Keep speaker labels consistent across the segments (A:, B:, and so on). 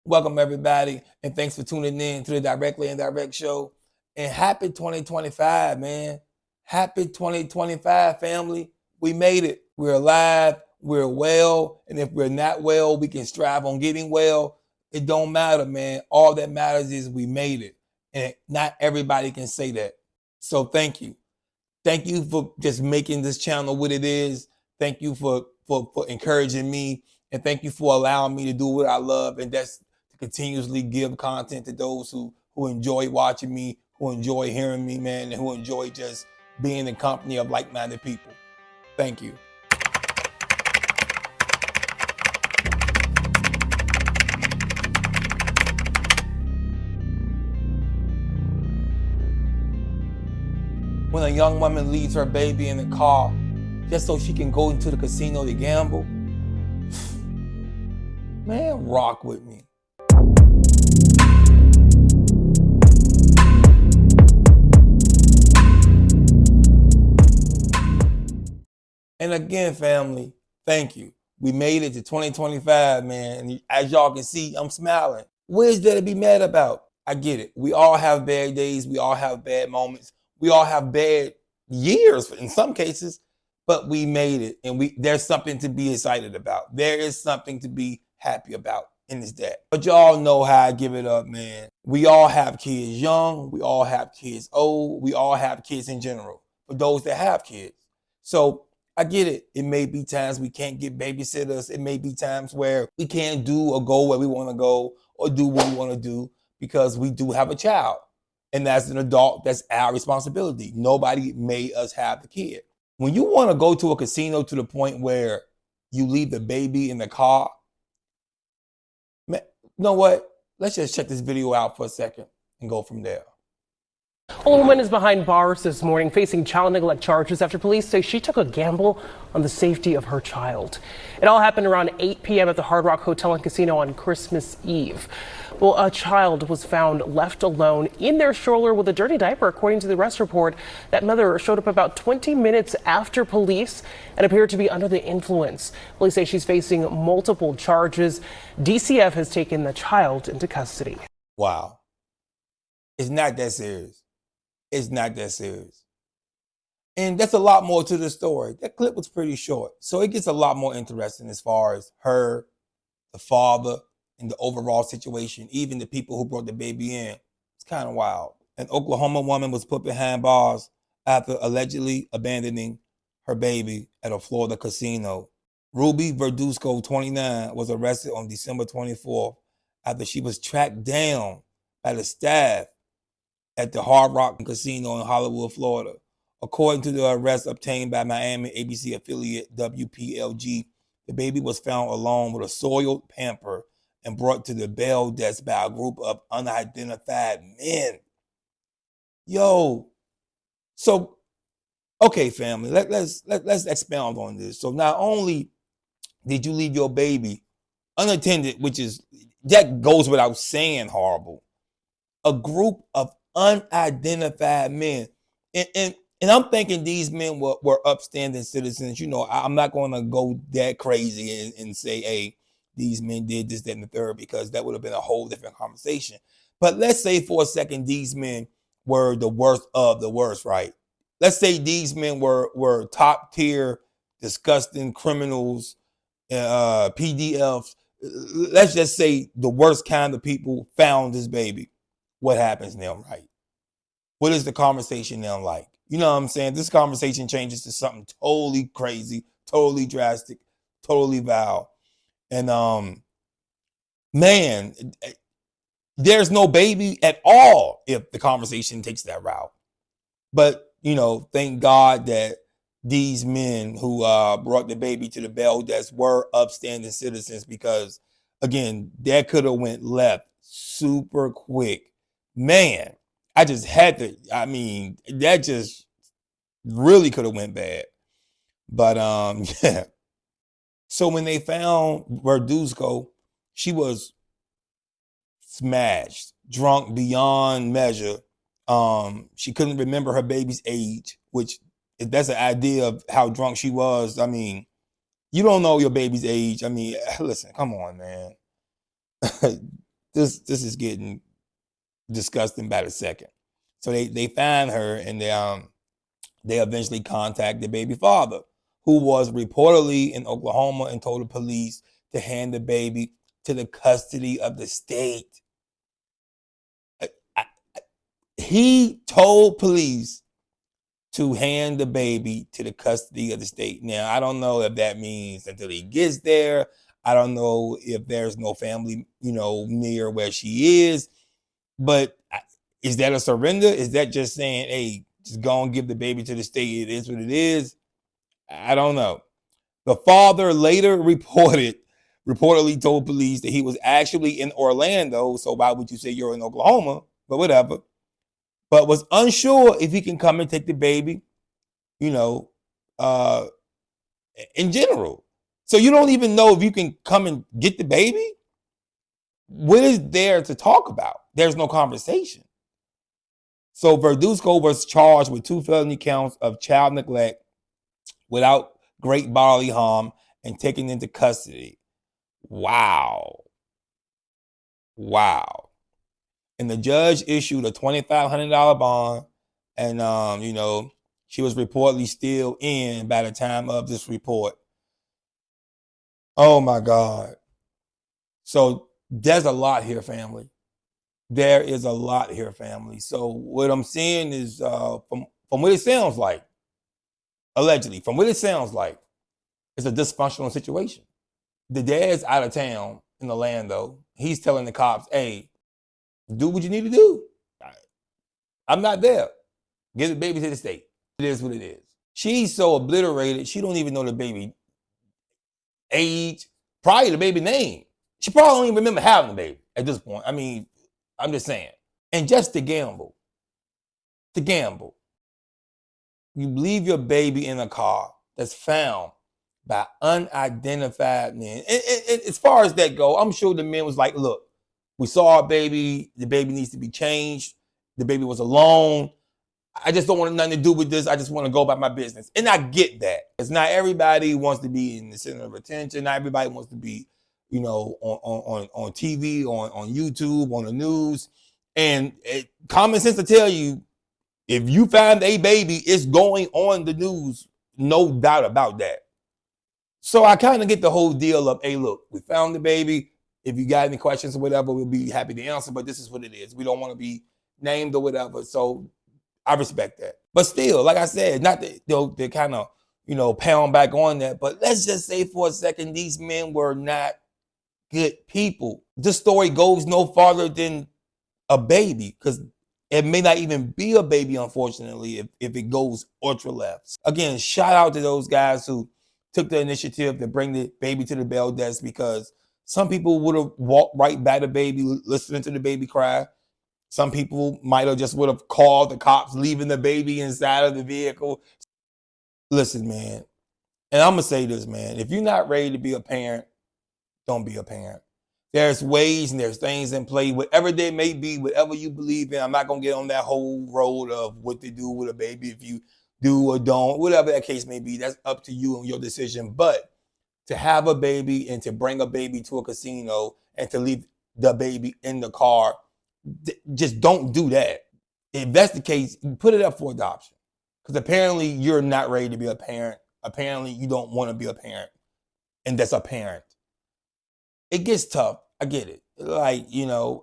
A: Welcome, everybody, and thanks for tuning in to the Directly Indirect Show. And happy 2025, man. Happy 2025, family. We made it. We're alive. We're well. And if we're not well, we can strive on getting well. It don't matter, man. All that matters is we made it. And not everybody can say that. So thank you. Thank you for just making this channel what it is. Thank you for encouraging me. And thank you for allowing me to do what I love. And that's to continuously give content to those who enjoy watching me, who enjoy hearing me, man, and who enjoy just being in company of like-minded people. Thank you. When a young woman leaves her baby in the car just so she can go into the casino to gamble, man, rock with me. And again, family, thank you. We made it to 2025, man. And as y'all can see, I'm smiling. What is there to be mad about? I get it. We all have bad days. We all have bad moments. We all have bad years in some cases, but we made it. And there's something to be excited about. There is something to be happy about in this day. But y'all know how I give it up, man. We all have kids young. We all have kids old. We all have kids in general, for those that have kids. So I get it. It may be times we can't get babysitters. It may be times where we can't do or go where we want to go or do what we want to do because we do have a child. And as an adult, that's our responsibility. Nobody made us have the kid. When you want to go to a casino to the point where you leave the baby in the car, man, you know what? Let's just check this video out for a second and go from there.
B: A woman is behind bars this morning facing child neglect charges after police say she took a gamble on the safety of her child. It all happened around 8 p.m. at the Hard Rock Hotel and Casino on Christmas Eve. Well, a child was found left alone in their stroller with a dirty diaper, according to the arrest report. That mother showed up about 20 minutes after police and appeared to be under the influence. Police say she's facing multiple charges. DCF has taken the child into custody.
A: Wow. It's not that serious. It's not that serious. And that's a lot more to the story. That clip was pretty short. So it gets a lot more interesting as far as her, the father, and the overall situation, even the people who brought the baby in. It's kind of wild. An Oklahoma woman was put behind bars after allegedly abandoning her baby at a Florida casino. Ruby Verduzco, 29, was arrested on December 24th after she was tracked down by the staff at the Hard Rock Casino in Hollywood, Florida. According to the arrest obtained by Miami ABC affiliate WPLG, the baby was found alone with a soiled pamper and brought to the bail desk by a group of unidentified men. Yo, so okay, family, let's expound on this. So not only did you leave your baby unattended, which is that goes without saying horrible, a group of unidentified men. And I'm thinking these men were upstanding citizens. You know, I'm not going to go that crazy and say, hey, these men did this, that, and the third, because that would have been a whole different conversation. But let's say for a second, these men were the worst of the worst, right? Let's say these men were top tier, disgusting criminals, PDFs. Let's just say the worst kind of people found this baby. What happens now, right? What is the conversation now like? You know what I'm saying? This conversation changes to something totally crazy, totally drastic, totally vile. And man, there's no baby at all if the conversation takes that route. But, you know, thank God that these men who brought the baby to the bail desk were upstanding citizens, because, again, that could have went left super quick. Man, I just had to, I mean, that just really could have went bad. But yeah. So when they found Verduzco, she was smashed, drunk beyond measure. She couldn't remember her baby's age, which, if that's an idea of how drunk she was, I mean, you don't know your baby's age. I mean, listen, come on, man. this is getting disgusting by the second. So they find her, and they eventually contact the baby father, who was reportedly in Oklahoma, and told the police to hand the baby to the custody of the state. He told police to hand the baby to the custody of the state. Now, I don't know if that means until he gets there. I don't know if there's no family, near where she is. But is that a surrender? Is that just saying, hey, just go and give the baby to the state? It is what it is. I don't know. The father later reportedly told police that he was actually in Orlando. So why would you say you're in Oklahoma? But whatever. But was unsure if he can come and take the baby, uh, in general. So you don't even know if you can come and get the baby? What is there to talk about? There's no conversation. So Verduzco was charged with 2 felony counts of child neglect without great bodily harm and taken into custody. Wow. And the judge issued a $2,500 bond, and she was reportedly still in by the time of this report. Oh my God. So there's a lot here, family. There is a lot here, family. So what I'm seeing is from what it sounds like, allegedly, from what it sounds like, it's a dysfunctional situation. The dad's out of town in Orlando. He's telling the cops, hey, do what you need to do. I'm not there. Give the baby to the state. It is what it is. She's so obliterated, she don't even know the baby age, probably the baby name. She probably don't even remember having the baby at this point. I mean, I'm just saying. And just to gamble. You leave your baby in a car that's found by unidentified men. And as far as that go, I'm sure the men was like, look, we saw our baby. The baby needs to be changed. The baby was alone. I just don't want nothing to do with this. I just want to go about my business. And I get that. It's not everybody wants to be in the center of attention. Not everybody wants to be, on TV, on YouTube, on the news. And common sense to tell you, if you find a baby, it's going on the news. No doubt about that. So I kind of get the whole deal of, hey, look, we found the baby. If you got any questions or whatever, we'll be happy to answer. But this is what it is. We don't want to be named or whatever. So I respect that. But still, like I said, not that they kind of, pound back on that. But let's just say for a second, these men were not good people. This story goes no farther than a baby, because it may not even be a baby, unfortunately, if it goes ultra left. Again, shout out to those guys who took the initiative to bring the baby to the bail desk, because some people would have walked right by the baby, listening to the baby cry. Some people might have just would have called the cops, leaving the baby inside of the vehicle. Listen, man, and I'm going to say this, man. If you're not ready to be a parent, don't be a parent. There's ways and there's things in play, whatever they may be, whatever you believe in. I'm not going to get on that whole road of what to do with a baby, if you do or don't, whatever that case may be. That's up to you and your decision. But to have a baby and to bring a baby to a casino and to leave the baby in the car, just don't do that. If that's the case, put it up for adoption. Because apparently you're not ready to be a parent. Apparently you don't want to be a parent. And that's a parent. It gets tough. I get it. Like,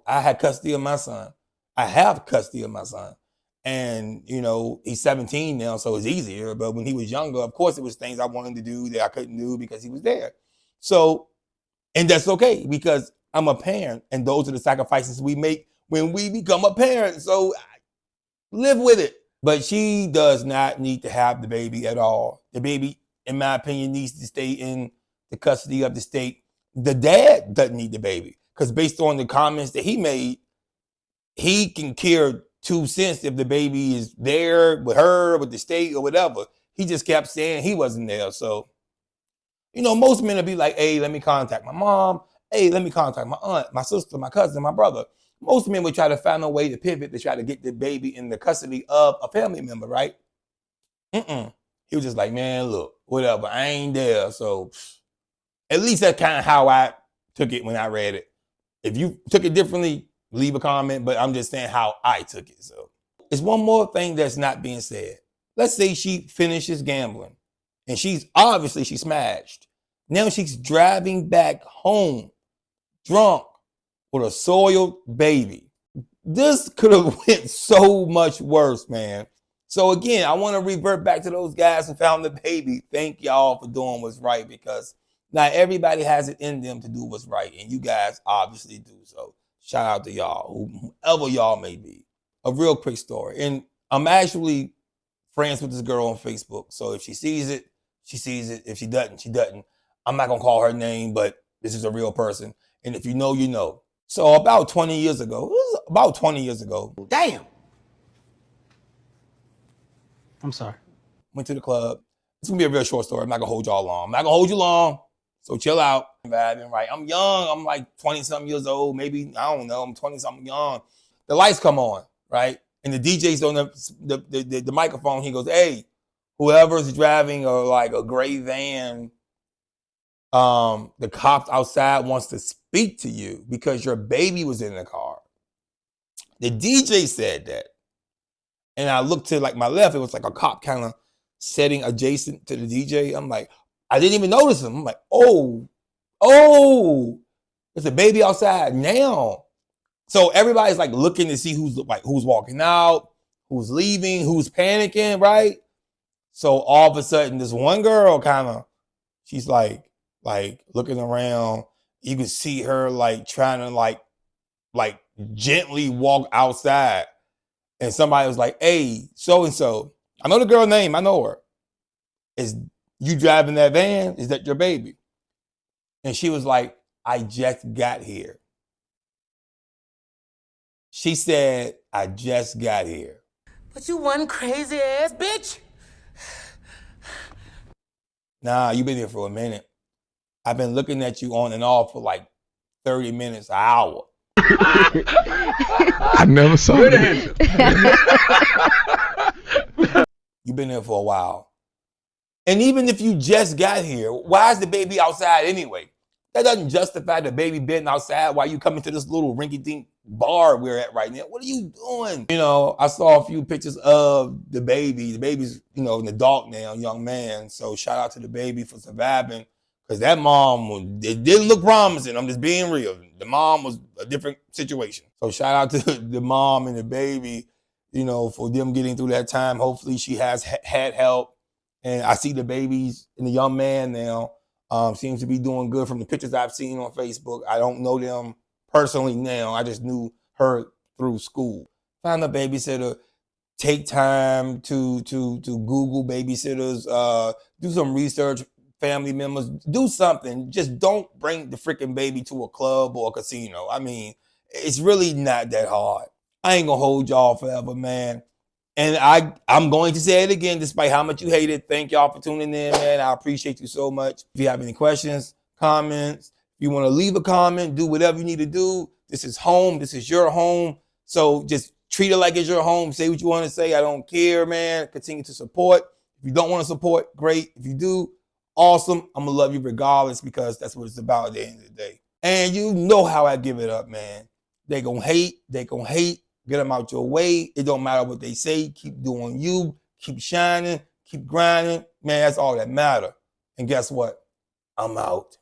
A: I had custody of my son. I have custody of my son. And, he's 17 now, so it's easier. But when he was younger, of course, it was things I wanted to do that I couldn't do because he was there. So, and that's okay, because I'm a parent, and those are the sacrifices we make when we become a parent. So live with it. But she does not need to have the baby at all. The baby, in my opinion, needs to stay in the custody of the state. The dad doesn't need the baby, because based on the comments that he made, he can care 2 cents if the baby is there with her, with the state, or whatever. He just kept saying he wasn't there. So, most men will be like, hey, let me contact my mom. Hey, let me contact my aunt, my sister, my cousin, my brother. Most men would try to find a way to pivot to try to get the baby in the custody of a family member, right? He was just like, man, look, whatever. I ain't there. So at least that's kind of how I took it when I read it. If you took it differently, leave a comment, but I'm just saying how I took it. So it's one more thing that's not being said. Let's say she finishes gambling and she's smashed. Now she's driving back home drunk with a soiled baby. This could have went so much worse, man. So again, I want to revert back to those guys who found the baby. Thank y'all for doing what's right, because not everybody has it in them to do what's right, and you guys obviously do. So shout out to y'all, whoever y'all may be. A real quick story, and I'm actually friends with this girl on Facebook. So if she sees it, she sees it. If she doesn't, she doesn't. I'm not gonna call her name, but this is a real person. And if you know, you know. So about 20 years ago,
C: Damn. I'm sorry.
A: went to the club. It's gonna be a real short story. I'm not gonna hold y'all long. I'm not gonna hold you long. So chill out. Right. I'm young. I'm like 20-something years old. Maybe, I don't know. I'm 20-something young. The lights come on, right? And the DJ's on the microphone. He goes, hey, whoever's driving a gray van, the cops outside wants to speak to you because your baby was in the car. The DJ said that. And I looked to like my left, it was like a cop kind of sitting adjacent to the DJ. I'm like, I didn't even notice him. I'm like, oh, there's a baby outside now. So everybody's like looking to see who's walking out, who's leaving, who's panicking, right? So all of a sudden, this one girl she's like looking around. You can see her like trying to like gently walk outside. And somebody was like, hey, so-and-so, I know the girl name, I know her. Is you driving that van? Is that your baby? And she was like, I just got here. She said, I just got here.
C: But you one crazy ass bitch.
A: Nah, you've been here for a minute. I've been looking at you on and off for like 30 minutes, an hour.
D: I never saw that.
A: You've been there for a while. And even if you just got here, why is the baby outside anyway? That doesn't justify the baby being outside while you come into this little rinky-dink bar we're at right now. What are you doing? You know, I saw a few pictures of the baby. The baby's, an adult now, young man. So shout out to the baby for surviving. Because that mom, it didn't look promising. I'm just being real. The mom was a different situation. So shout out to the mom and the baby, for them getting through that time. Hopefully she has had help. And I see the babies and the young man now seems to be doing good from the pictures I've seen on Facebook. I don't know them personally now. I just knew her through school. Find a babysitter. Take time to Google babysitters. Do some research. Family members, do something. Just don't bring the freaking baby to a club or a casino. I mean, it's really not that hard. I ain't gonna hold y'all forever, man. And I'm going to say it again, despite how much you hate it. Thank y'all for tuning in, man. I appreciate you so much. If you have any questions, comments, if you want to leave a comment, do whatever you need to do. This is home. This is your home. So just treat it like it's your home. Say what you want to say. I don't care, man. Continue to support. If you don't want to support, great. If you do, awesome. I'm gonna love you regardless, because that's what it's about at the end of the day. And you know how I give it up, man. They gonna hate. Get them out your way. It don't matter what they say. Keep doing you. Keep shining. Keep grinding. Man, that's all that matter. And guess what? I'm out.